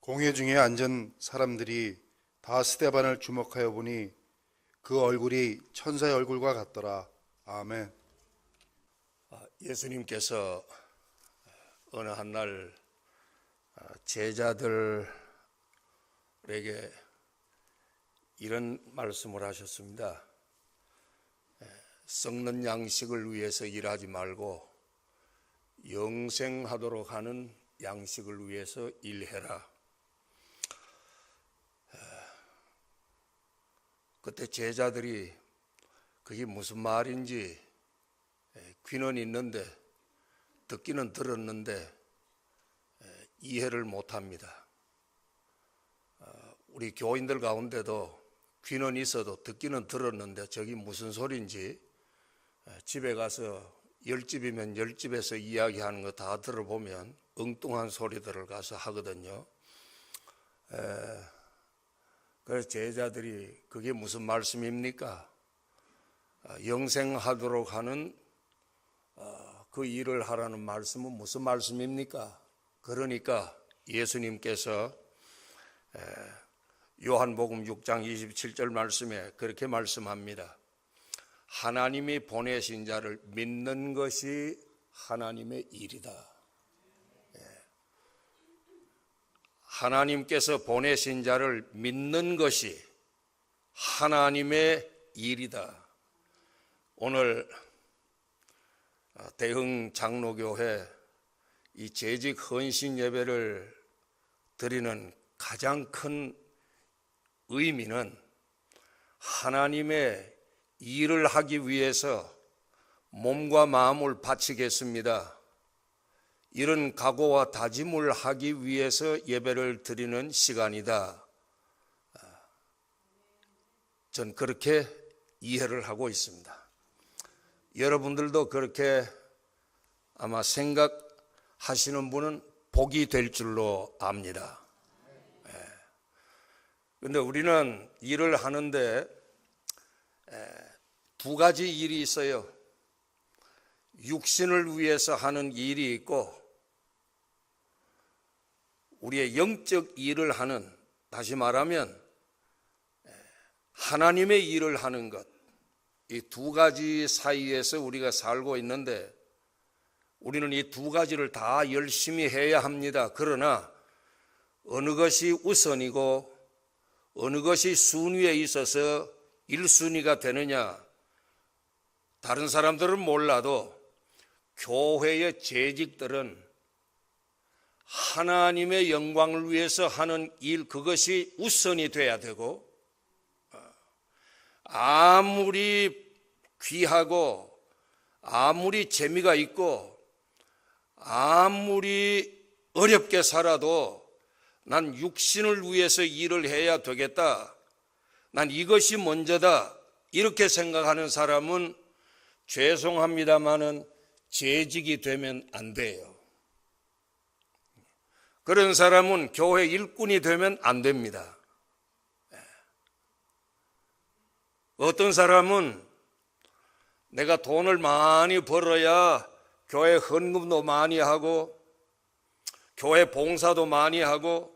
공회 중에 앉은 사람들이 다 스데반을 주목하여 보니 그 얼굴이 천사의 얼굴과 같더라. 아멘. 예수님께서 어느 한날 제자들에게 이런 말씀을 하셨습니다. 썩는 양식을 위해서 일하지 말고 영생하도록 하는 양식을 위해서 일해라. 그때 제자들이 그게 무슨 말인지 귀는 있는데 듣기는 들었는데 이해를 못합니다. 우리 교인들 가운데도 귀는 있어도 듣기는 들었는데 저기 무슨 소리인지 집에 가서 10집이면 10집에서 이야기하는 거 다 들어보면 엉뚱한 소리들을 가서 하거든요. 그래서 제자들이 그게 무슨 말씀입니까? 영생하도록 하는 그 일을 하라는 말씀은 무슨 말씀입니까? 그러니까 예수님께서 요한복음 6장 27절 말씀에 그렇게 말씀합니다. 하나님이 보내신 자를 믿는 것이 하나님의 일이다. 하나님께서 보내신 자를 믿는 것이 하나님의 일이다. 오늘 대흥 장로교회 이 재직 헌신 예배를 드리는 가장 큰 의미는 하나님의 일을 하기 위해서 몸과 마음을 바치겠습니다. 이런 각오와 다짐을 하기 위해서 예배를 드리는 시간이다. 전 그렇게 이해를 하고 있습니다. 여러분들도 그렇게 아마 생각하시는 분은 복이 될 줄로 압니다. 그런데 우리는 일을 하는데 두 가지 일이 있어요. 육신을 위해서 하는 일이 있고 우리의 영적 일을 하는, 다시 말하면 하나님의 일을 하는 것, 이 두 가지 사이에서 우리가 살고 있는데 우리는 이 두 가지를 다 열심히 해야 합니다. 그러나 어느 것이 우선이고 어느 것이 순위에 있어서 1순위가 되느냐, 다른 사람들은 몰라도 교회의 재직들은 하나님의 영광을 위해서 하는 일, 그것이 우선이 돼야 되고, 아무리 귀하고 아무리 재미가 있고 아무리 어렵게 살아도 난 육신을 위해서 일을 해야 되겠다, 난 이것이 먼저다, 이렇게 생각하는 사람은 죄송합니다마는 재직이 되면 안 돼요. 그런 사람은 교회 일꾼이 되면 안 됩니다. 어떤 사람은 내가 돈을 많이 벌어야 교회 헌금도 많이 하고 교회 봉사도 많이 하고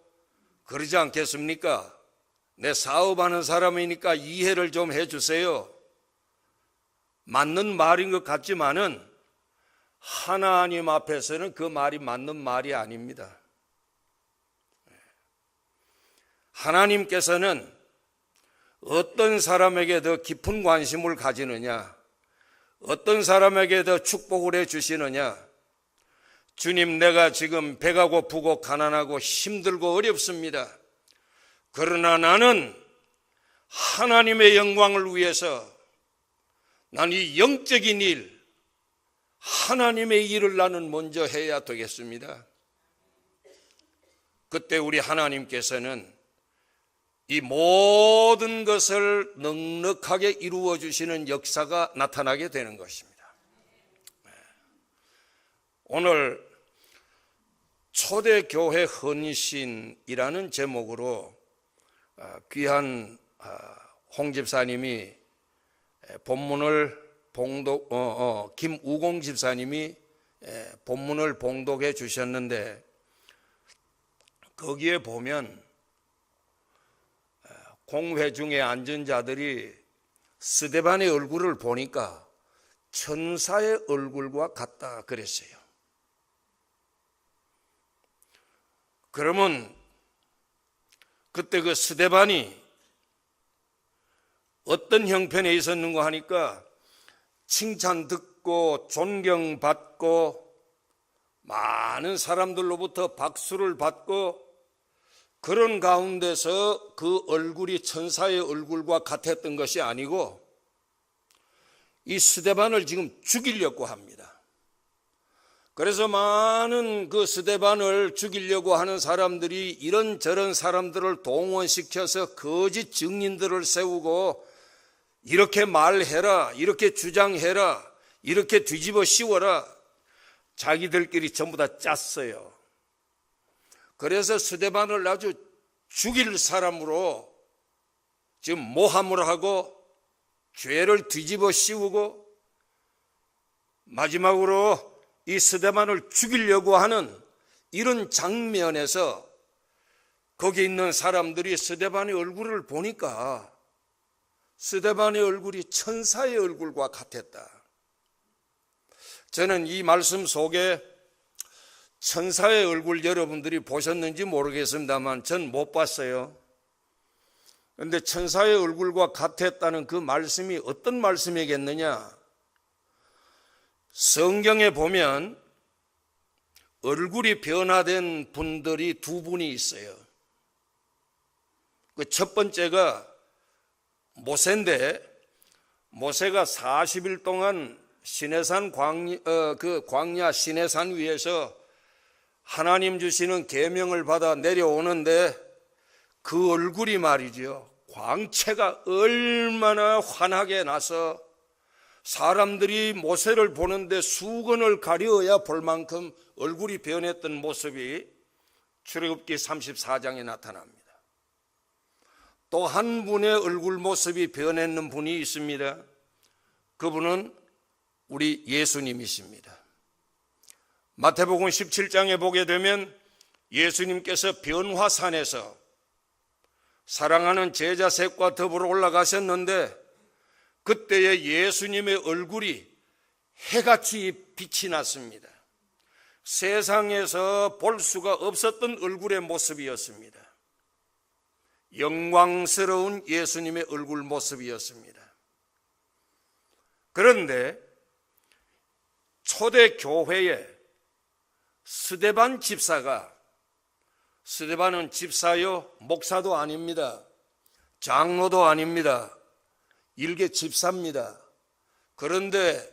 그러지 않겠습니까? 내 사업하는 사람이니까 이해를 좀 해주세요. 맞는 말인 것 같지만은 하나님 앞에서는 그 말이 맞는 말이 아닙니다. 하나님께서는 어떤 사람에게 더 깊은 관심을 가지느냐, 어떤 사람에게 더 축복을 해 주시느냐, 주님, 내가 지금 배가 고프고 가난하고 힘들고 어렵습니다. 그러나 나는 하나님의 영광을 위해서 난 이 영적인 일, 하나님의 일을 나는 먼저 해야 되겠습니다. 그때 우리 하나님께서는 이 모든 것을 넉넉하게 이루어 주시는 역사가 나타나게 되는 것입니다. 오늘 초대교회 헌신이라는 제목으로 귀한 홍 집사님이 본문을 김우공 집사님이 본문을 봉독해 주셨는데 거기에 보면 공회 중에 앉은 자들이 스데반의 얼굴을 보니까 천사의 얼굴과 같다 그랬어요. 그러면 그때 그 스데반이 어떤 형편에 있었는가 하니까 칭찬 듣고 존경받고 많은 사람들로부터 박수를 받고 그런 가운데서 그 얼굴이 천사의 얼굴과 같았던 것이 아니고 이 스데반을 지금 죽이려고 합니다. 그래서 많은 그 스데반을 죽이려고 하는 사람들이 이런저런 사람들을 동원시켜서 거짓 증인들을 세우고 이렇게 말해라, 이렇게 주장해라, 이렇게 뒤집어 씌워라, 자기들끼리 전부 다 짰어요. 그래서 스데반을 아주 죽일 사람으로 지금 모함을 하고 죄를 뒤집어 씌우고 마지막으로 이 스데반을 죽이려고 하는 이런 장면에서 거기 있는 사람들이 스데반의 얼굴을 보니까 스데반의 얼굴이 천사의 얼굴과 같았다. 저는 이 말씀 속에 천사의 얼굴 여러분들이 보셨는지 모르겠습니다만 전 못 봤어요. 그런데 천사의 얼굴과 같았다는 그 말씀이 어떤 말씀이겠느냐? 성경에 보면 얼굴이 변화된 분들이 두 분이 있어요. 그 첫 번째가 모세인데 모세가 40일 동안 시내산 광야 시내산 위에서 하나님 주시는 계명을 받아 내려오는데 그 얼굴이 말이죠. 광채가 얼마나 환하게 나서 사람들이 모세를 보는데 수건을 가려야 볼 만큼 얼굴이 변했던 모습이 출애굽기 34장에 나타납니다. 또 한 분의 얼굴 모습이 변했는 분이 있습니다. 그분은 우리 예수님이십니다. 마태복음 17장에 보게 되면 예수님께서 변화산에서 사랑하는 제자 셋과 더불어 올라가셨는데 그때의 예수님의 얼굴이 해같이 빛이 났습니다. 세상에서 볼 수가 없었던 얼굴의 모습이었습니다. 영광스러운 예수님의 얼굴 모습이었습니다. 그런데 초대 교회에 스데반 집사가, 스데반은 집사요 목사도 아닙니다. 장로도 아닙니다. 일개 집사입니다. 그런데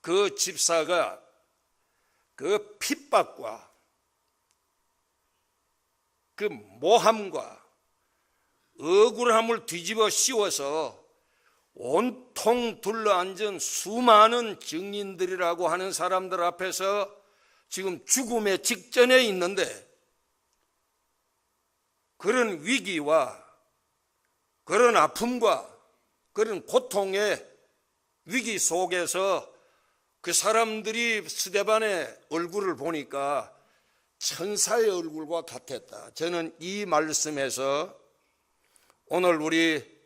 그 집사가 그 핍박과 그 모함과 억울함을 뒤집어 씌워서 온통 둘러앉은 수많은 증인들이라고 하는 사람들 앞에서 지금 죽음의 직전에 있는데 그런 위기와 그런 아픔과 그런 고통의 위기 속에서 그 사람들이 스데반의 얼굴을 보니까 천사의 얼굴과 같았다. 저는 이 말씀에서 오늘 우리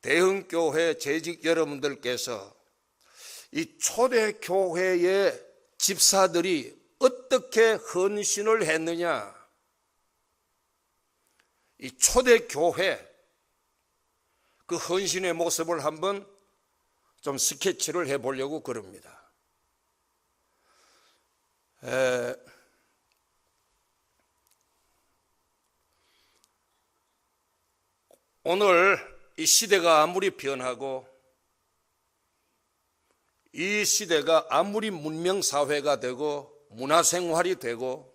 대흥교회 재직 여러분들께서 이 초대교회의 집사들이 어떻게 헌신을 했느냐, 이 초대교회 그 헌신의 모습을 한번 좀 스케치를 해보려고 그럽니다. 오늘 이 시대가 아무리 변하고 이 시대가 아무리 문명사회가 되고 문화생활이 되고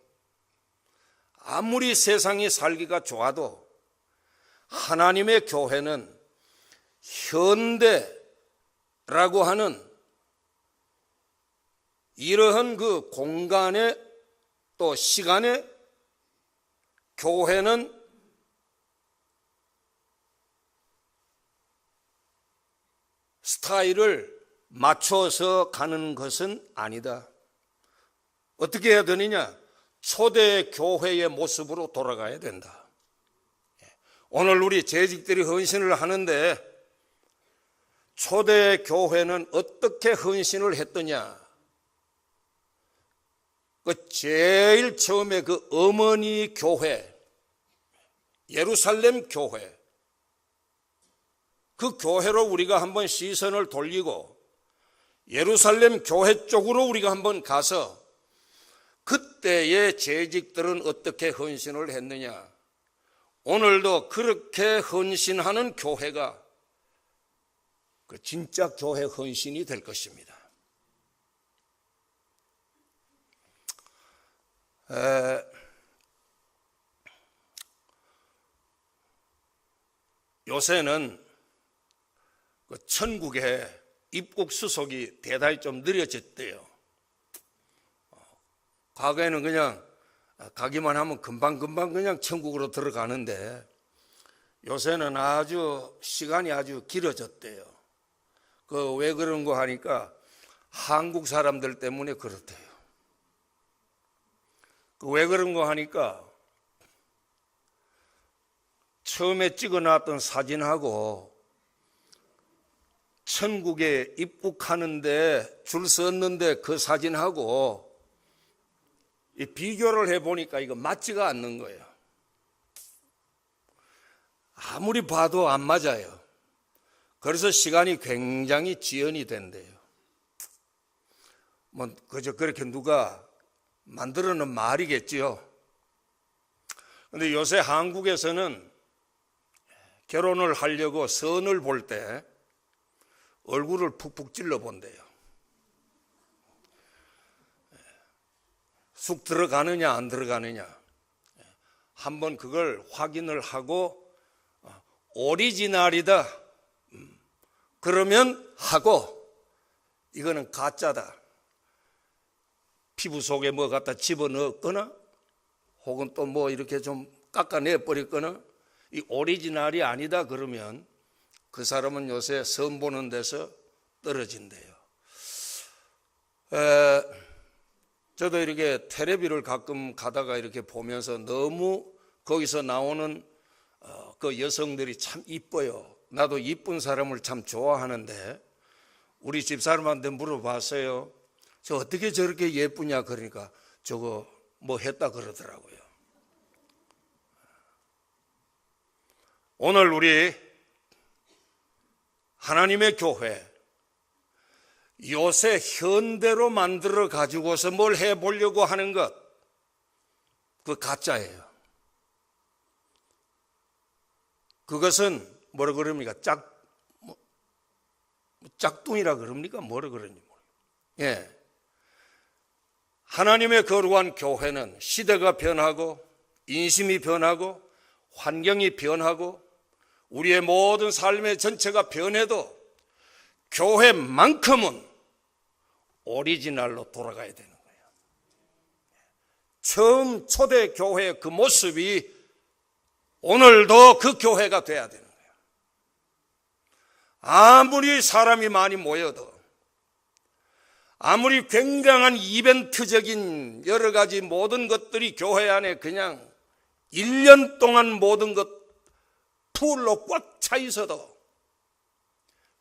아무리 세상이 살기가 좋아도 하나님의 교회는 현대라고 하는 이러한 그 공간에 또 시간에 교회는 스타일을 맞춰서 가는 것은 아니다. 어떻게 해야 되느냐? 초대 교회의 모습으로 돌아가야 된다. 오늘 우리 재직들이 헌신을 하는데 초대 교회는 어떻게 헌신을 했더냐? 그 제일 처음에 그 어머니 교회, 예루살렘 교회, 그 교회로 우리가 한번 시선을 돌리고 예루살렘 교회 쪽으로 우리가 한번 가서 그때의 재직들은 어떻게 헌신을 했느냐? 오늘도 그렇게 헌신하는 교회가 그 진짜 교회 헌신이 될 것입니다. 요새는 그 천국에 입국 수속이 대단히 좀 느려졌대요. 과거에는 그냥 가기만 하면 금방금방 그냥 천국으로 들어가는데 요새는 아주 시간이 아주 길어졌대요. 그 왜 그런 거 하니까 한국 사람들 때문에 그렇대요. 그 왜 그런 거 하니까 처음에 찍어놨던 사진하고 천국에 입국하는데 줄 섰는데 그 사진하고 이 비교를 해보니까 이거 맞지가 않는 거예요. 아무리 봐도 안 맞아요. 그래서 시간이 굉장히 지연이 된대요. 뭐 그저 그렇게 누가 만들어 놓은 말이겠지요. 그런데 요새 한국에서는 결혼을 하려고 선을 볼 때 얼굴을 푹푹 찔러 본대요. 쑥 들어가느냐 안 들어가느냐 한번 그걸 확인을 하고 오리지널이다 그러면 하고 이거는 가짜다 피부 속에 뭐 갖다 집어넣었거나 혹은 또 뭐 이렇게 좀 깎아내 버렸거나 이 오리지널이 아니다 그러면 그 사람은 요새 선 보는 데서 떨어진대요. 저도 이렇게 텔레비를 가끔 가다가 이렇게 보면서 너무 거기서 나오는 그 여성들이 참 이뻐요. 나도 이쁜 사람을 참 좋아하는데 우리 집사람한테 물어봤어요. 저 어떻게 저렇게 예쁘냐 그러니까 저거 뭐 했다 그러더라고요. 오늘 우리 하나님의 교회 요새 현대로 만들어 가지고서 뭘 해보려고 하는 것, 그 가짜예요. 그것은 뭐라 그럽니까? 짝퉁이라 그럽니까? 뭐라 그러니? 예. 하나님의 거룩한 교회는 시대가 변하고 인심이 변하고 환경이 변하고 우리의 모든 삶의 전체가 변해도 교회만큼은 오리지널로 돌아가야 되는 거예요. 처음 초대 교회의 그 모습이 오늘도 그 교회가 돼야 되는 거예요. 아무리 사람이 많이 모여도 아무리 굉장한 이벤트적인 여러 가지 모든 것들이 교회 안에 그냥 1년 동안 모든 것 풀로 꽉 차 있어도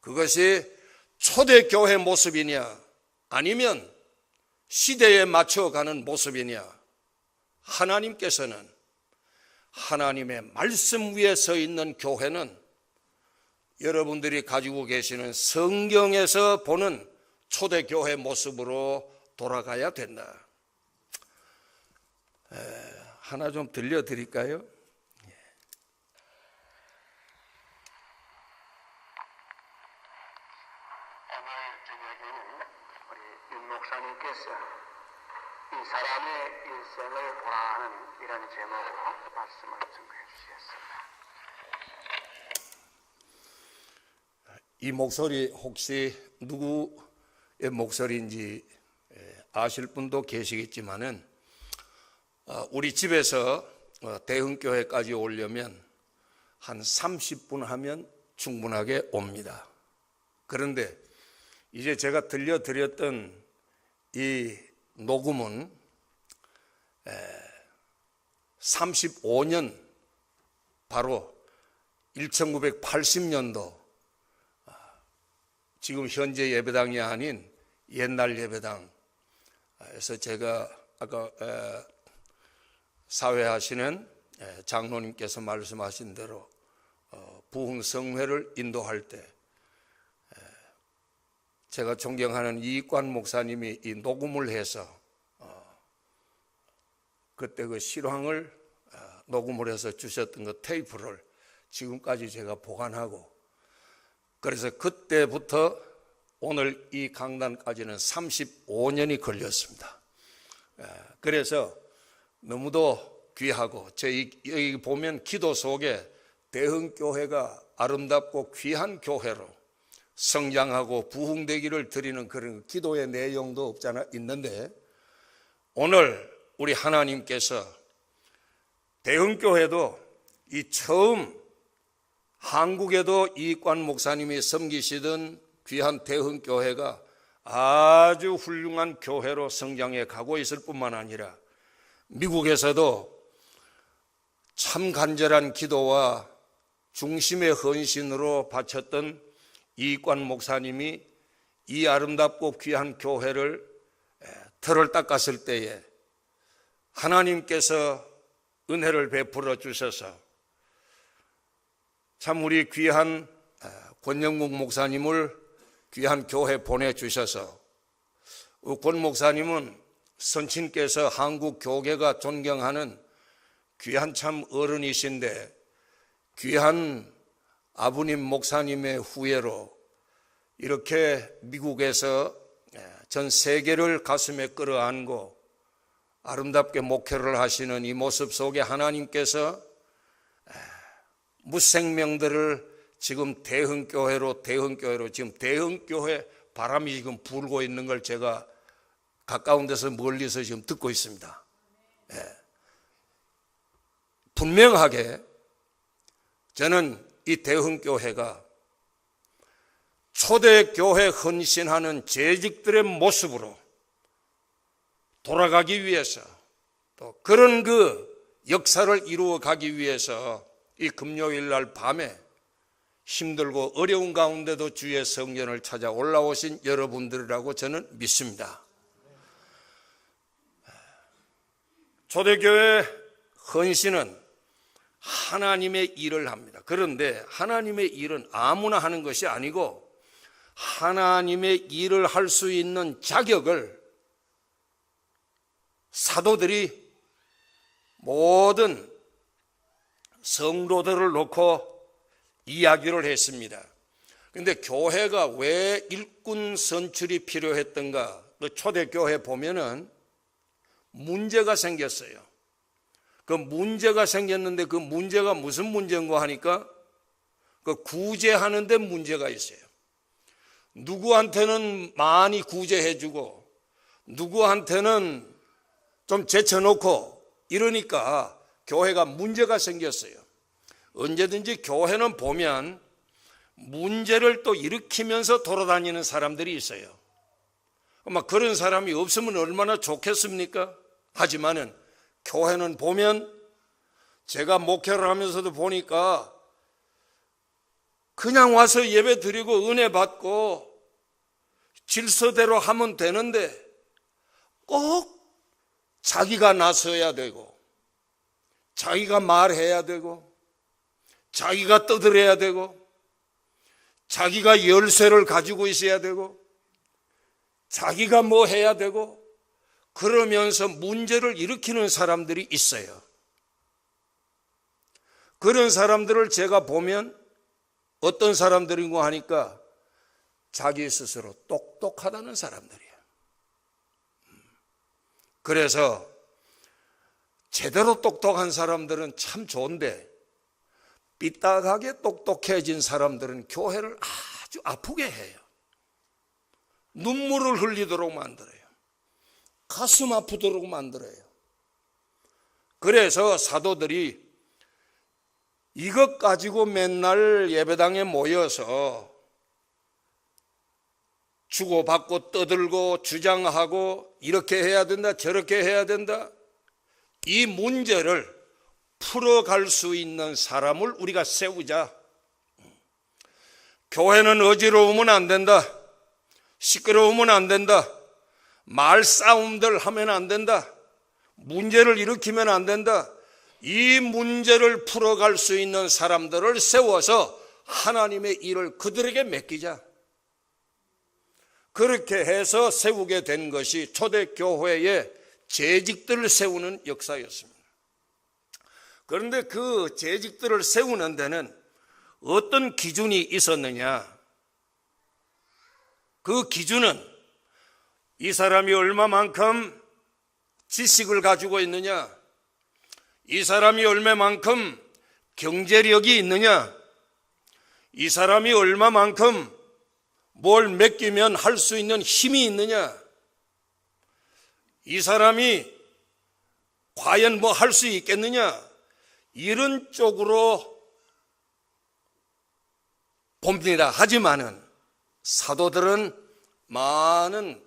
그것이 초대교회 모습이냐 아니면 시대에 맞춰가는 모습이냐 하나님께서는 하나님의 말씀 위에 서 있는 교회는 여러분들이 가지고 계시는 성경에서 보는 초대교회 모습으로 돌아가야 된다. 하나 좀 들려드릴까요? 목사님께서 이 사람의 일생을 보라는 이런 제목으로 말씀을 증거해 주셨습니다. 이 목소리 혹시 누구의 목소리인지 아실 분도 계시겠지만은 우리 집에서 대흥교회까지 오려면 한 30분 하면 충분하게 옵니다. 그런데 이제 제가 들려드렸던 이 녹음은 35년 바로 1980년도 지금 현재 예배당이 아닌 옛날 예배당에서 제가 아까 사회하시는 장로님께서 말씀하신 대로 부흥성회를 인도할 때 제가 존경하는 이익관 목사님이 이 녹음을 해서 그때 그 실황을 녹음을 해서 주셨던 그 테이프를 지금까지 제가 보관하고, 그래서 그때부터 오늘 이 강단까지는 35년이 걸렸습니다. 그래서 너무도 귀하고, 여기 보면 기도 속에 대흥교회가 아름답고 귀한 교회로 성장하고 부흥되기를 드리는 그런 기도의 내용도 없잖아 있는데, 오늘 우리 하나님께서 대흥교회도 이 처음 한국에도 이익관 목사님이 섬기시던 귀한 대흥교회가 아주 훌륭한 교회로 성장해 가고 있을 뿐만 아니라 미국에서도 참 간절한 기도와 중심의 헌신으로 바쳤던 이익관 목사님이 이 아름답고 귀한 교회를 틀을 닦았을 때에 하나님께서 은혜를 베풀어 주셔서 참 우리 귀한 권영국 목사님을 귀한 교회 보내주셔서, 권 목사님은 선친께서 한국 교계가 존경하는 귀한 참 어른이신데, 귀한 아버님 목사님의 후예로 이렇게 미국에서 전 세계를 가슴에 끌어안고 아름답게 목회를 하시는 이 모습 속에 하나님께서 무생명들을 지금 대흥교회로 지금 대흥교회 바람이 지금 불고 있는 걸 제가 가까운 데서 멀리서 지금 듣고 있습니다. 분명하게 저는 이 대흥교회가 초대교회 헌신하는 재직들의 모습으로 돌아가기 위해서, 또 그런 그 역사를 이루어 가기 위해서 이 금요일 날 밤에 힘들고 어려운 가운데도 주의 성전을 찾아 올라오신 여러분들이라고 저는 믿습니다. 초대교회 헌신은 하나님의 일을 합니다. 그런데 하나님의 일은 아무나 하는 것이 아니고 하나님의 일을 할 수 있는 자격을 사도들이 모든 성도들을 놓고 이야기를 했습니다. 그런데 교회가 왜 일꾼 선출이 필요했던가? 초대교회 보면은 문제가 생겼어요. 그 문제가 생겼는데 그 문제가 무슨 문제인가 하니까 그 구제하는데 문제가 있어요. 누구한테는 많이 구제해주고 누구한테는 좀 제쳐놓고 이러니까 교회가 문제가 생겼어요. 언제든지 교회는 보면 문제를 또 일으키면서 돌아다니는 사람들이 있어요. 아마 그런 사람이 없으면 얼마나 좋겠습니까? 하지만은 교회는 보면 제가 목회를 하면서도 보니까 그냥 와서 예배 드리고 은혜 받고 질서대로 하면 되는데 꼭 자기가 나서야 되고 자기가 말해야 되고 자기가 떠들어야 되고 자기가 열쇠를 가지고 있어야 되고 자기가 뭐 해야 되고 그러면서 문제를 일으키는 사람들이 있어요. 그런 사람들을 제가 보면 어떤 사람들인가 하니까 자기 스스로 똑똑하다는 사람들이에요. 그래서 제대로 똑똑한 사람들은 참 좋은데 삐딱하게 똑똑해진 사람들은 교회를 아주 아프게 해요. 눈물을 흘리도록 만들어요. 가슴 아프도록 만들어요. 그래서 사도들이 이것 가지고 맨날 예배당에 모여서 주고받고 떠들고 주장하고 이렇게 해야 된다 저렇게 해야 된다 이 문제를 풀어갈 수 있는 사람을 우리가 세우자. 교회는 어지러우면 안 된다. 시끄러우면 안 된다. 말싸움들 하면 안 된다. 문제를 일으키면 안 된다. 이 문제를 풀어갈 수 있는 사람들을 세워서 하나님의 일을 그들에게 맡기자. 그렇게 해서 세우게 된 것이 초대교회의 재직들을 세우는 역사였습니다. 그런데 그 재직들을 세우는 데는 어떤 기준이 있었느냐? 그 기준은 이 사람이 얼마만큼 지식을 가지고 있느냐, 이 사람이 얼마만큼 경제력이 있느냐, 이 사람이 얼마만큼 뭘 맡기면 할 수 있는 힘이 있느냐, 이 사람이 과연 뭐 할 수 있겠느냐, 이런 쪽으로 봅니다. 하지만은 사도들은 많은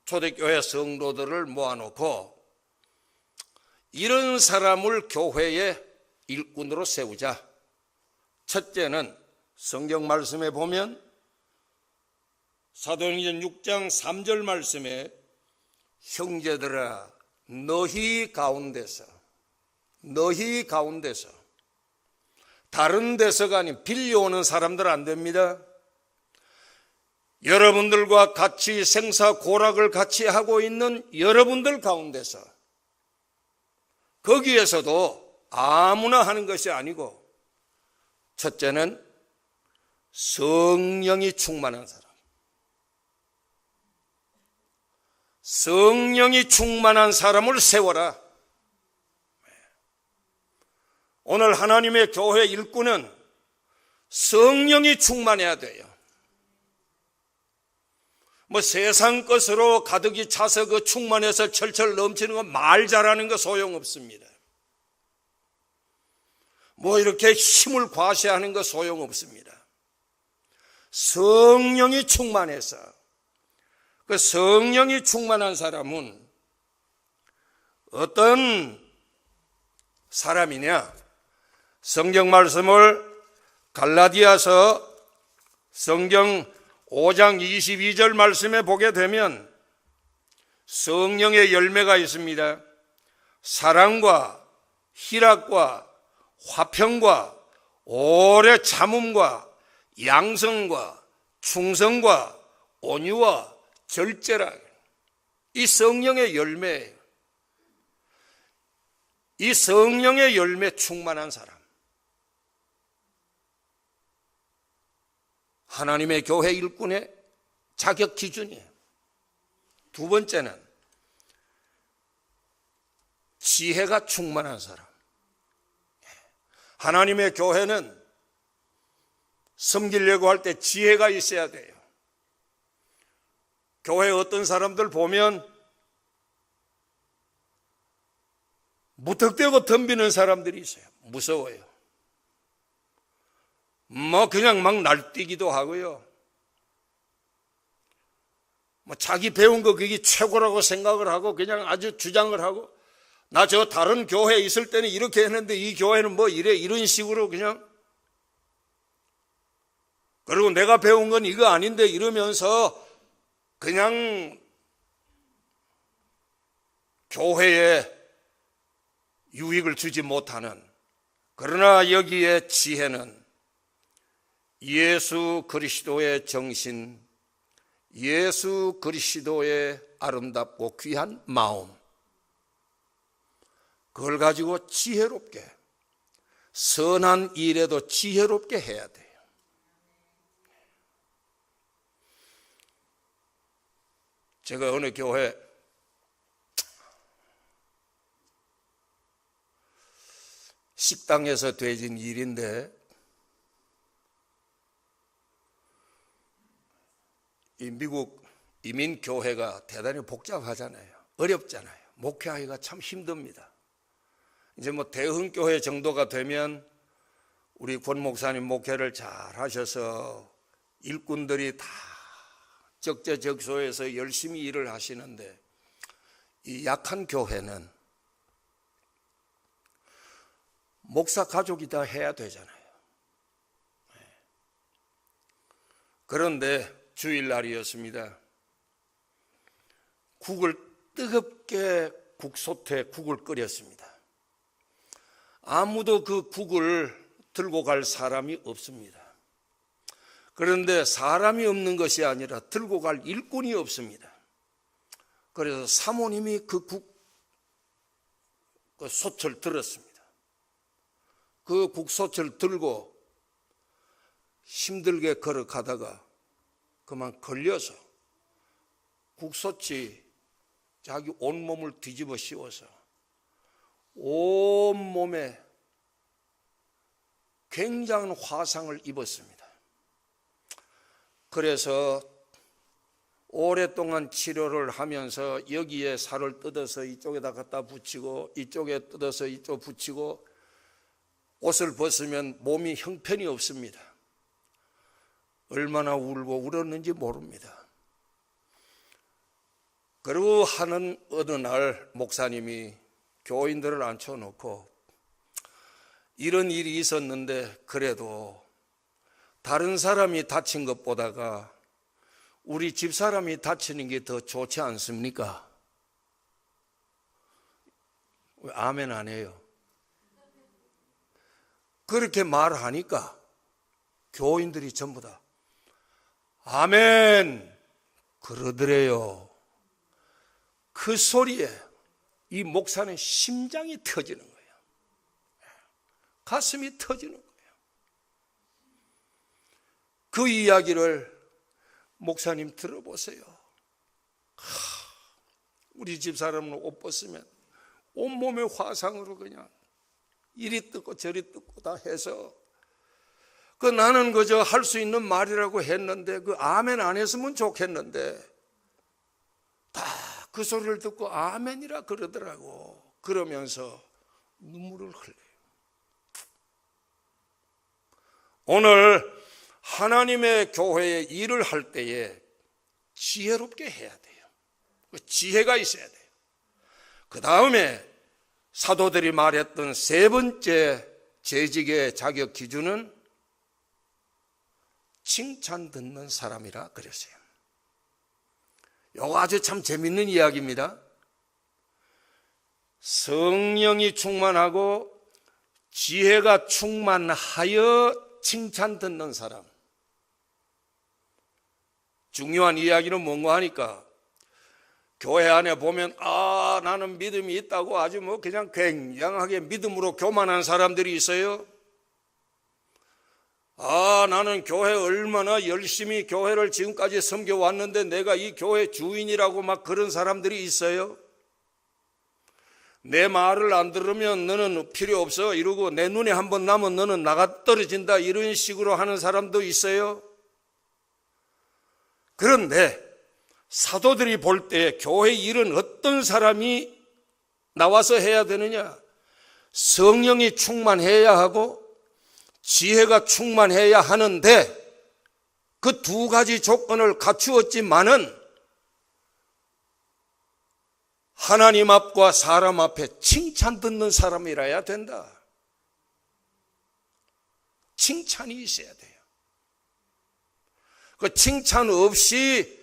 초대교회 성도들을 모아놓고 이런 사람을 교회의 일꾼으로 세우자. 첫째는 성경 말씀에 보면 사도행전 6장 3절 말씀에 형제들아 너희 가운데서 다른 데서가 아닌 빌려오는 사람들 안 됩니다. 여러분들과 같이 생사고락을 같이 하고 있는 여러분들 가운데서, 거기에서도 아무나 하는 것이 아니고 첫째는 성령이 충만한 사람, 성령이 충만한 사람을 세워라. 오늘 하나님의 교회 일꾼은 성령이 충만해야 돼요. 뭐 세상 것으로 가득히 차서 그 충만해서 철철 넘치는 거 말 잘하는 거 소용없습니다. 뭐 이렇게 힘을 과시하는 거 소용없습니다. 성령이 충만해서, 그 성령이 충만한 사람은 어떤 사람이냐? 성경 말씀을 갈라디아서 성경 5장 22절 말씀에 보게 되면 성령의 열매가 있습니다. 사랑과 희락과 화평과 오래 참음과 양성과 충성과 온유와 절제라. 이 성령의 열매예요. 이 성령의 열매 충만한 사람, 하나님의 교회 일꾼의 자격 기준이에요. 두 번째는 지혜가 충만한 사람. 하나님의 교회는 섬기려고 할 때 지혜가 있어야 돼요. 교회 어떤 사람들 보면 무턱대고 덤비는 사람들이 있어요. 무서워요. 뭐 그냥 막 날뛰기도 하고요. 뭐 자기 배운 거 그게 최고라고 생각을 하고 그냥 아주 주장을 하고, 나 저 다른 교회에 있을 때는 이렇게 했는데 이 교회는 뭐 이래, 이런 식으로 그냥, 그리고 내가 배운 건 이거 아닌데 이러면서 그냥 교회에 유익을 주지 못하는, 그러나 여기에 지혜는 예수 그리스도의 정신, 예수 그리스도의 아름답고 귀한 마음, 그걸 가지고 지혜롭게, 선한 일에도 지혜롭게 해야 돼요. 제가 어느 교회 식당에서 되진 일인데, 이 미국 이민교회가 대단히 복잡하잖아요. 어렵잖아요. 목회하기가 참 힘듭니다. 이제 뭐 대흥교회 정도가 되면 우리 권 목사님 목회를 잘 하셔서 일꾼들이 다 적재적소에서 열심히 일을 하시는데, 이 약한 교회는 목사 가족이 다 해야 되잖아요. 그런데 주일날이었습니다. 국을 뜨겁게 국솥에 국을 끓였습니다. 아무도 그 국을 들고 갈 사람이 없습니다. 그런데 사람이 없는 것이 아니라 들고 갈 일꾼이 없습니다. 그래서 사모님이 그 솥을 들었습니다. 그 국솥을 들고 힘들게 걸어가다가 그만 걸려서 국솥이 자기 온몸을 뒤집어 씌워서 온몸에 굉장한 화상을 입었습니다. 그래서 오랫동안 치료를 하면서 여기에 살을 뜯어서 이쪽에다 갖다 붙이고 이쪽에 뜯어서 이쪽 붙이고 옷을 벗으면 몸이 형편이 없습니다. 얼마나 울고 울었는지 모릅니다. 그리고 하는 어느 날 목사님이 교인들을 앉혀놓고 이런 일이 있었는데 그래도 다른 사람이 다친 것보다가 우리 집사람이 다치는 게 더 좋지 않습니까? 왜 아멘 안 해요? 그렇게 말하니까 교인들이 전부 다 아멘 그러더래요. 그 소리에 이 목사는 심장이 터지는 거예요. 가슴이 터지는 거예요. 그 이야기를 목사님 들어보세요. 우리 집사람은 옷 벗으면 온몸의 화상으로 그냥 이리 뜯고 저리 뜯고 다 해서 그 나는 그저 할 수 있는 말이라고 했는데 그 아멘 안 했으면 좋겠는데 다 그 소리를 듣고 아멘이라 그러더라고. 그러면서 눈물을 흘려요. 오늘 하나님의 교회에 일을 할 때에 지혜롭게 해야 돼요. 지혜가 있어야 돼요. 그 다음에 사도들이 말했던 세 번째 재직의 자격 기준은 칭찬 듣는 사람이라 그랬어요. 이거 아주 참 재밌는 이야기입니다. 성령이 충만하고 지혜가 충만하여 칭찬 듣는 사람. 중요한 이야기는 뭔가 하니까 교회 안에 보면 나는 믿음이 있다고 아주 그냥 굉장하게 믿음으로 교만한 사람들이 있어요. 나는 교회 얼마나 열심히 교회를 지금까지 섬겨왔는데 내가 이 교회 주인이라고 막 그런 사람들이 있어요. 내 말을 안 들으면 너는 필요 없어 이러고 내 눈에 한번 나면 너는 나가 떨어진다 이런 식으로 하는 사람도 있어요. 그런데 사도들이 볼 때 교회 일은 어떤 사람이 나와서 해야 되느냐? 성령이 충만해야 하고 지혜가 충만해야 하는데 그 두 가지 조건을 갖추었지만은 하나님 앞과 사람 앞에 칭찬 듣는 사람이라야 된다. 칭찬이 있어야 돼요. 그 칭찬 없이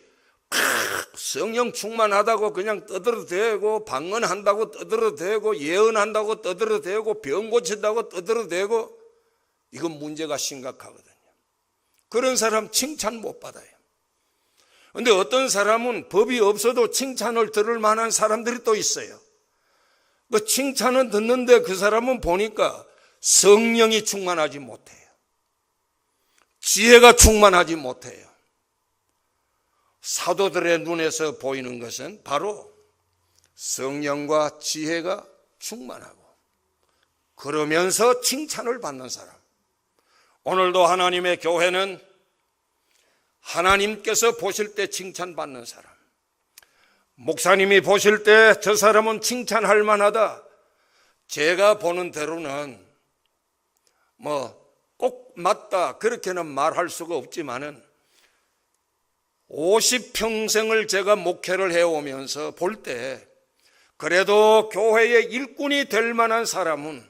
성령 충만하다고 그냥 떠들어대고 방언한다고 떠들어대고 예언한다고 떠들어대고 병 고친다고 떠들어대고 이건 문제가 심각하거든요. 그런 사람 칭찬 못 받아요. 그런데 어떤 사람은 법이 없어도 칭찬을 들을 만한 사람들이 또 있어요. 그 칭찬은 듣는데 그 사람은 보니까 성령이 충만하지 못해요. 지혜가 충만하지 못해요. 사도들의 눈에서 보이는 것은 바로 성령과 지혜가 충만하고 그러면서 칭찬을 받는 사람. 오늘도 하나님의 교회는 하나님께서 보실 때 칭찬받는 사람, 목사님이 보실 때 저 사람은 칭찬할 만하다. 제가 보는 대로는 꼭 맞다 그렇게는 말할 수가 없지만은 50평생을 제가 목회를 해오면서 볼 때 그래도 교회의 일꾼이 될 만한 사람은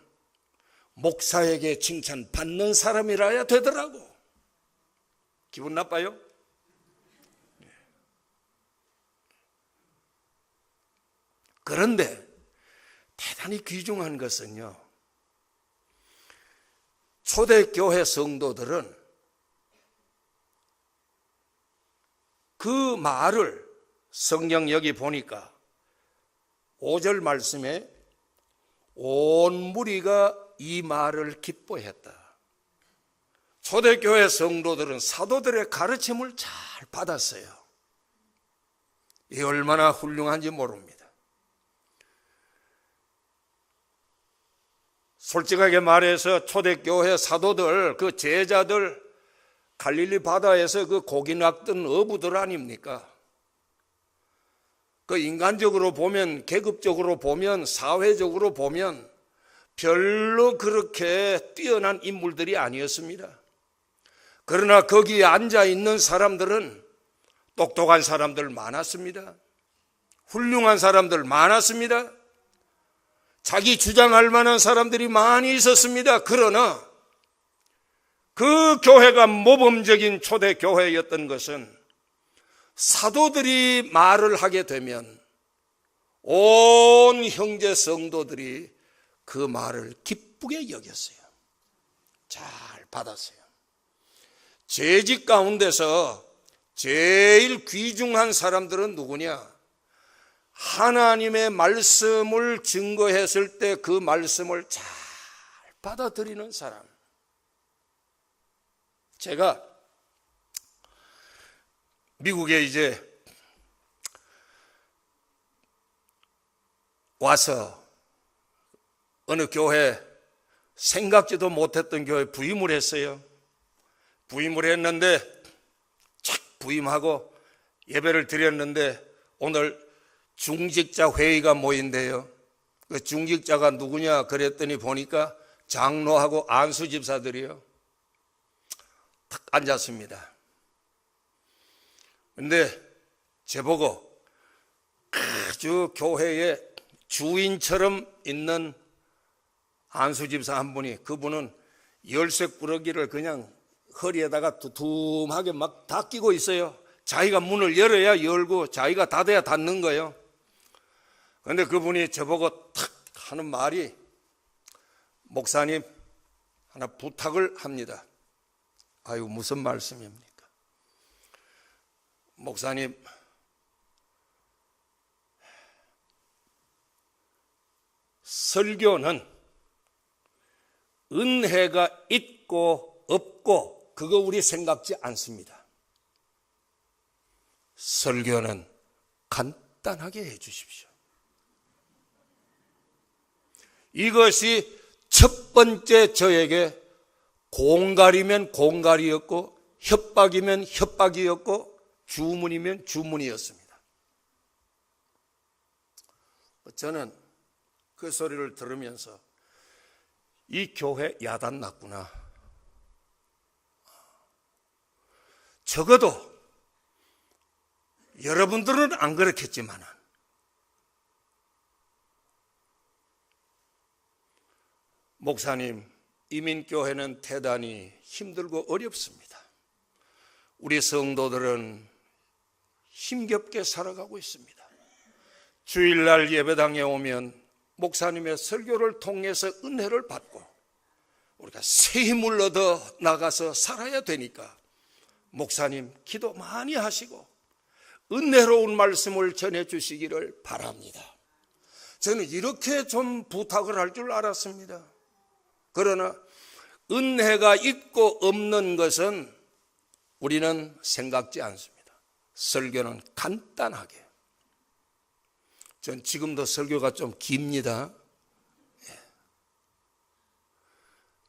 목사에게 칭찬 받는 사람이라야 되더라고. 기분 나빠요? 그런데 대단히 귀중한 것은요, 초대교회 성도들은 그 말을 성경 여기 보니까 5절 말씀에 온 무리가 이 말을 기뻐했다. 초대교회 성도들은 사도들의 가르침을 잘 받았어요. 이 얼마나 훌륭한지 모릅니다. 솔직하게 말해서 초대교회 사도들, 그 제자들, 갈릴리 바다에서 그 고기 낚던 어부들 아닙니까? 그 인간적으로 보면, 계급적으로 보면, 사회적으로 보면 별로 그렇게 뛰어난 인물들이 아니었습니다. 그러나 거기에 앉아 있는 사람들은 똑똑한 사람들 많았습니다. 훌륭한 사람들 많았습니다. 자기 주장할 만한 사람들이 많이 있었습니다. 그러나 그 교회가 모범적인 초대교회였던 것은 사도들이 말을 하게 되면 온 형제 성도들이 그 말을 기쁘게 여겼어요. 잘 받았어요. 재직 가운데서 제일 귀중한 사람들은 누구냐? 하나님의 말씀을 증거했을 때 그 말씀을 잘 받아들이는 사람. 제가 미국에 이제 와서 어느 교회, 생각지도 못했던 교회 부임을 했어요. 부임을 했는데 착 부임하고 예배를 드렸는데 오늘 중직자 회의가 모인대요. 그 중직자가 누구냐 그랬더니 보니까 장로하고 안수 집사들이요. 탁 앉았습니다. 근데 저보고 아주 교회의 주인처럼 있는 안수 집사 한 분이, 그분은 열쇠꾸러기를 그냥 허리에다가 두툼하게 막 다 끼고 있어요. 자기가 문을 열어야 열고 자기가 닫아야 닫는 거예요. 그런데 그분이 저보고 탁 하는 말이, 목사님 하나 부탁을 합니다. 아유, 무슨 말씀입니까? 목사님, 설교는 은혜가 있고 없고 그거 우리 생각지 않습니다. 설교는 간단하게 해 주십시오. 이것이 첫 번째 저에게 공갈이면 공갈이었고 협박이면 협박이었고 주문이면 주문이었습니다. 저는 그 소리를 들으면서 이 교회 야단 났구나. 적어도 여러분들은 안 그렇겠지만 목사님, 이민교회는 대단히 힘들고 어렵습니다. 우리 성도들은 힘겹게 살아가고 있습니다. 주일날 예배당에 오면 목사님의 설교를 통해서 은혜를 받고 우리가 새 힘을 얻어 나가서 살아야 되니까 목사님 기도 많이 하시고 은혜로운 말씀을 전해주시기를 바랍니다. 저는 이렇게 좀 부탁을 할 줄 알았습니다. 그러나 은혜가 있고 없는 것은 우리는 생각지 않습니다. 설교는 간단하게. 전 지금도 설교가 좀 깁니다.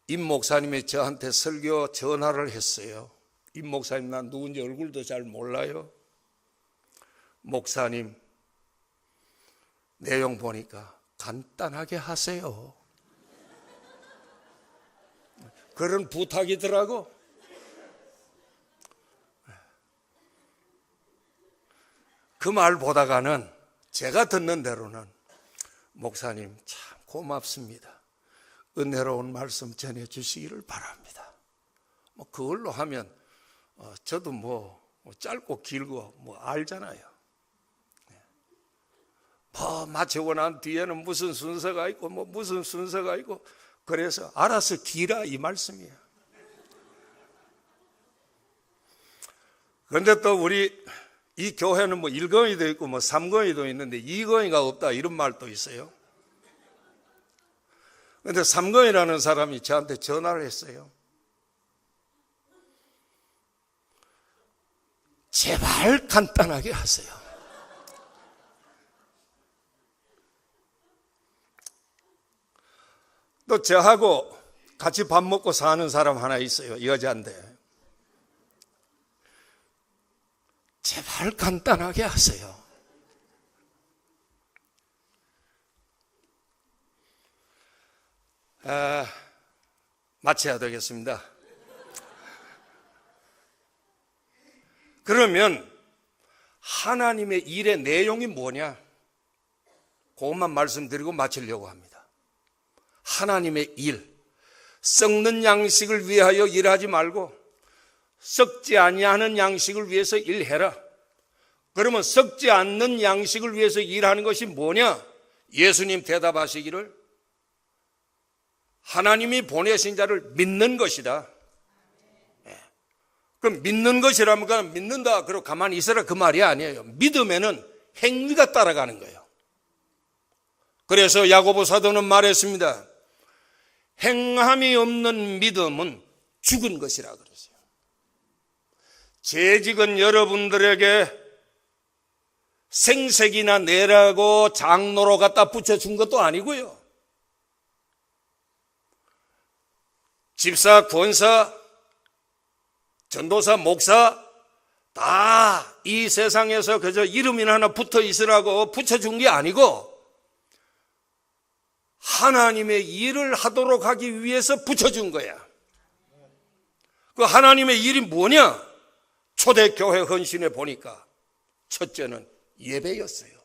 임 목사님이 저한테 설교 전화를 했어요. 임 목사님, 난 누군지 얼굴도 잘 몰라요. 목사님, 내용 보니까 간단하게 하세요. 그런 부탁이더라고. 그 말 보다가는 제가 듣는 대로는 목사님 참 고맙습니다. 은혜로운 말씀 전해 주시기를 바랍니다. 뭐 그걸로 하면 저도 뭐 짧고 길고 뭐 알잖아요. 뭐 마치고 난 뒤에는 무슨 순서가 있고 뭐 무슨 순서가 있고 그래서 알아서 기라 이 말씀이에요. 그런데 또 우리 이 교회는 뭐 1건이도 있고 뭐 3건이도 있는데 2건이가 없다 이런 말도 있어요. 그런데 3건이라는 사람이 저한테 전화를 했어요. 제발 간단하게 하세요. 또 저하고 같이 밥 먹고 사는 사람 하나 있어요. 여자인데. 제발 간단하게 하세요. 마쳐야 되겠습니다. 그러면 하나님의 일의 내용이 뭐냐? 그것만 말씀드리고 마치려고 합니다. 하나님의 일, 썩는 양식을 위하여 일하지 말고 썩지 아니하는 양식을 위해서 일해라. 그러면 썩지 않는 양식을 위해서 일하는 것이 뭐냐? 예수님 대답하시기를 하나님이 보내신 자를 믿는 것이다. 그럼 믿는 것이라면 믿는다 그러고 가만히 있어라 그 말이 아니에요. 믿음에는 행위가 따라가는 거예요. 그래서 야고보 사도는 말했습니다. 행함이 없는 믿음은 죽은 것이라 그랬어요. 재직은 여러분들에게 생색이나 내라고 장로로 갖다 붙여준 것도 아니고요. 집사, 권사, 전도사, 목사 다 이 세상에서 그저 이름이나 하나 붙어 있으라고 붙여준 게 아니고 하나님의 일을 하도록 하기 위해서 붙여준 거야. 그 하나님의 일이 뭐냐? 초대교회 헌신에 보니까 첫째는 예배였어요.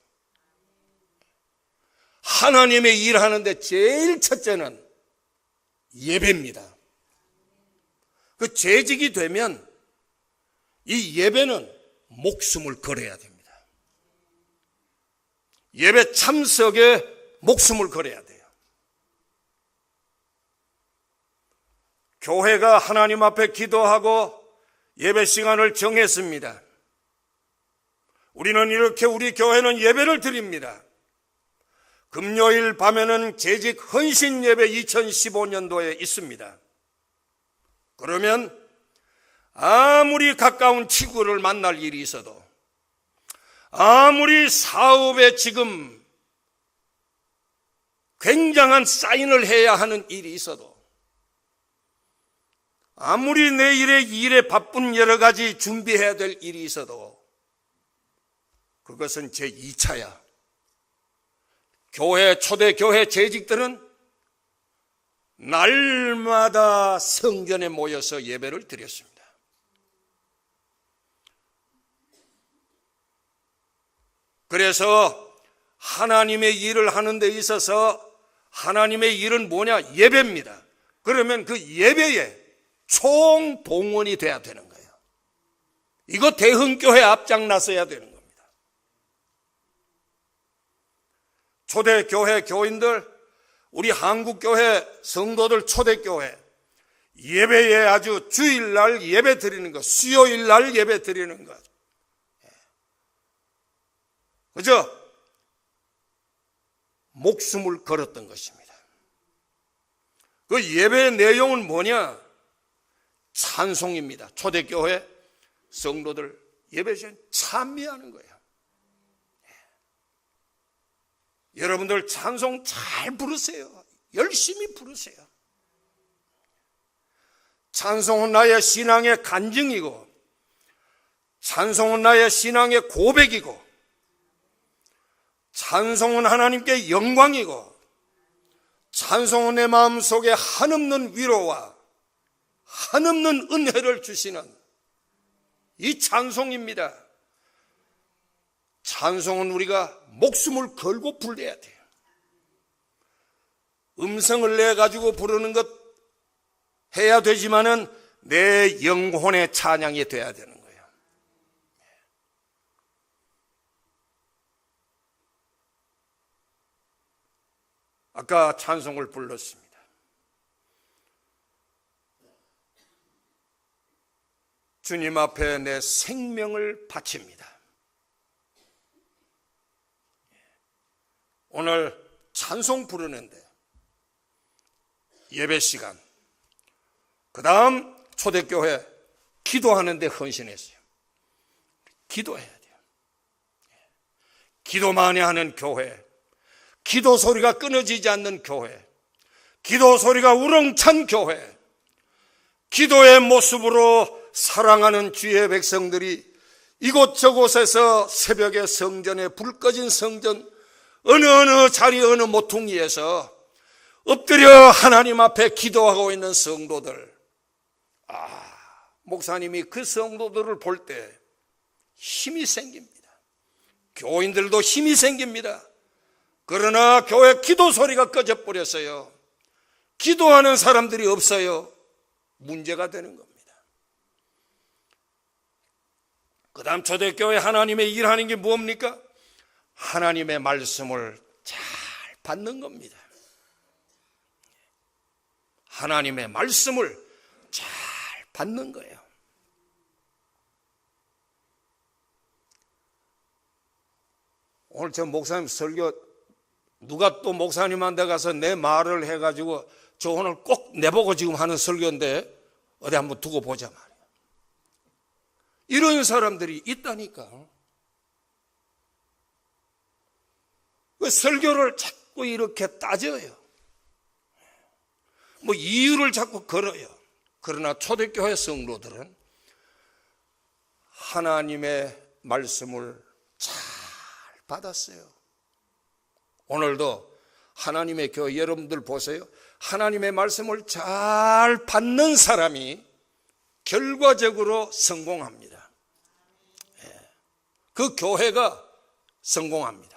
하나님의 일 하는데 제일 첫째는 예배입니다. 그 재직이 되면 이 예배는 목숨을 걸어야 됩니다. 예배 참석에 목숨을 걸어야 돼요. 교회가 하나님 앞에 기도하고 예배 시간을 정했습니다. 우리는 이렇게 우리 교회는 예배를 드립니다. 금요일 밤에는 재직 헌신 예배 2015년도에 있습니다. 그러면 아무리 가까운 친구를 만날 일이 있어도 아무리 사업에 지금 굉장한 사인을 해야 하는 일이 있어도 아무리 내일의 일에 바쁜 여러 가지 준비해야 될 일이 있어도 그것은 제 2차야. 교회, 초대교회 재직들은 날마다 성전에 모여서 예배를 드렸습니다. 그래서 하나님의 일을 하는 데 있어서 하나님의 일은 뭐냐? 예배입니다. 그러면 그 예배에 총동원이 돼야 되는 거예요. 이거 대흥교회 앞장 나서야 되는 겁니다. 초대교회 교인들, 우리 한국교회 성도들 초대교회 예배에 아주 주일날 예배 드리는 것, 수요일날 예배 드리는 것. 그죠? 목숨을 걸었던 것입니다. 그 예배의 내용은 뭐냐? 찬송입니다. 초대교회 성도들 예배 시간에 찬미하는 거예요. 여러분들 찬송 잘 부르세요. 열심히 부르세요. 찬송은 나의 신앙의 간증이고 찬송은 나의 신앙의 고백이고 찬송은 하나님께 영광이고 찬송은 내 마음속에 한없는 위로와 한없는 은혜를 주시는 이 찬송입니다. 찬송은 우리가 목숨을 걸고 불러야 돼요. 음성을 내 가지고 부르는 것 해야 되지만은 내 영혼의 찬양이 돼야 되는 거예요. 아까 찬송을 불렀습니다. 주님 앞에 내 생명을 바칩니다. 오늘 찬송 부르는데 예배 시간, 그 다음 초대교회 기도하는데 헌신했어요. 기도해야 돼요. 기도 많이 하는 교회, 기도 소리가 끊어지지 않는 교회, 기도 소리가 우렁찬 교회, 기도의 모습으로 사랑하는 주의 백성들이 이곳저곳에서 새벽에 성전에 불 꺼진 성전 어느 자리 어느 모퉁이에서 엎드려 하나님 앞에 기도하고 있는 성도들, 목사님이 그 성도들을 볼 때 힘이 생깁니다. 교인들도 힘이 생깁니다. 그러나 교회 기도 소리가 꺼져버렸어요. 기도하는 사람들이 없어요. 문제가 되는 겁니다. 그 다음 초대교회 하나님의 일하는 게 뭡니까? 하나님의 말씀을 잘 받는 겁니다. 하나님의 말씀을 잘 받는 거예요. 오늘 저 목사님 설교, 누가 또 목사님한테 가서 내 말을 해가지고 저 오늘 꼭 내보고 지금 하는 설교인데 어디 한번 두고 보자 말이야. 이런 사람들이 있다니까. 그 설교를 자꾸 이렇게 따져요. 뭐 이유를 자꾸 걸어요. 그러나 초대교회 성도들은 하나님의 말씀을 잘 받았어요. 오늘도 하나님의 교회 여러분들 보세요. 하나님의 말씀을 잘 받는 사람이 결과적으로 성공합니다. 그 교회가 성공합니다.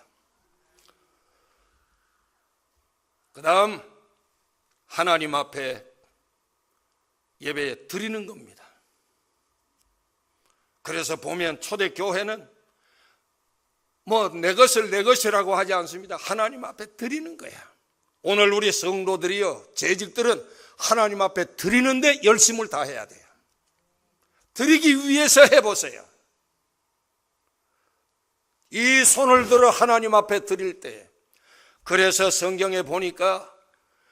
그 다음 하나님 앞에 예배 드리는 겁니다. 그래서 보면 초대교회는 뭐 내 것을 내 것이라고 하지 않습니다. 하나님 앞에 드리는 거야. 오늘 우리 성도들이요, 재직들은 하나님 앞에 드리는데 열심을 다해야 돼요. 드리기 위해서 해보세요. 이 손을 들어 하나님 앞에 드릴 때, 그래서 성경에 보니까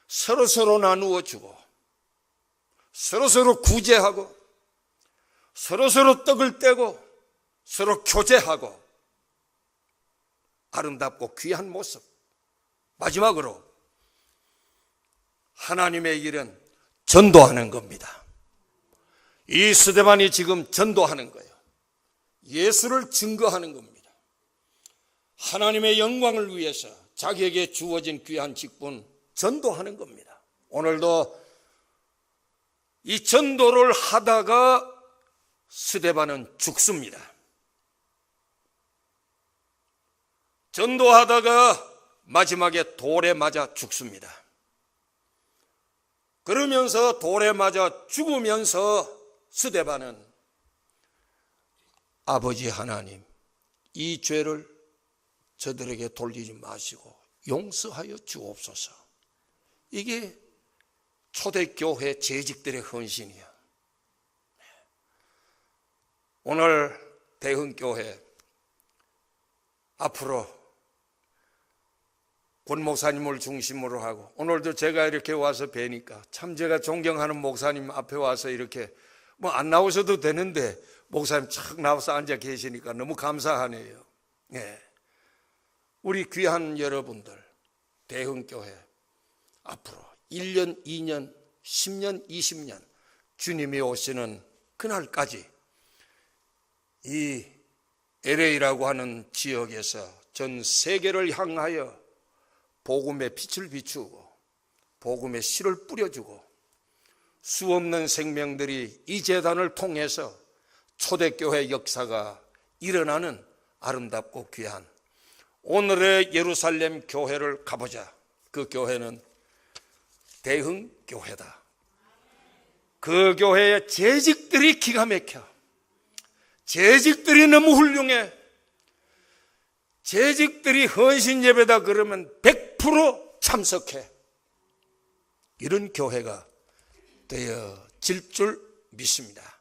서로서로 나누어 주고 서로서로 구제하고 서로서로 떡을 떼고 서로 교제하고 아름답고 귀한 모습. 마지막으로 하나님의 일은 전도하는 겁니다. 이 스데반이 지금 전도하는 거예요. 예수를 증거하는 겁니다. 하나님의 영광을 위해서 자기에게 주어진 귀한 직분 전도하는 겁니다. 오늘도 이 전도를 하다가 스데반은 죽습니다. 전도하다가 마지막에 돌에 맞아 죽습니다. 그러면서 돌에 맞아 죽으면서 스데반은 아버지 하나님, 이 죄를 저들에게 돌리지 마시고 용서하여 주옵소서. 이게 초대교회 재직들의 헌신이야. 오늘 대흥교회 앞으로 권 목사님을 중심으로 하고, 오늘도 제가 이렇게 와서 뵈니까 참 제가 존경하는 목사님 앞에 와서 이렇게 뭐 안 나오셔도 되는데 목사님 착 나와서 앉아 계시니까 너무 감사하네요. 예. 우리 귀한 여러분들, 대흥교회 앞으로 1년, 2년, 10년, 20년 주님이 오시는 그날까지 이 LA라고 하는 지역에서 전 세계를 향하여 복음의 빛을 비추고 복음의 씨를 뿌려주고 수없는 생명들이 이 재단을 통해서 초대교회 역사가 일어나는 아름답고 귀한 오늘의 예루살렘 교회를 가보자. 그 교회는 대흥교회다. 그 교회의 재직들이 기가 막혀. 재직들이 너무 훌륭해. 재직들이 헌신 예배다 그러면 100% 참석해. 이런 교회가 되어질 줄 믿습니다.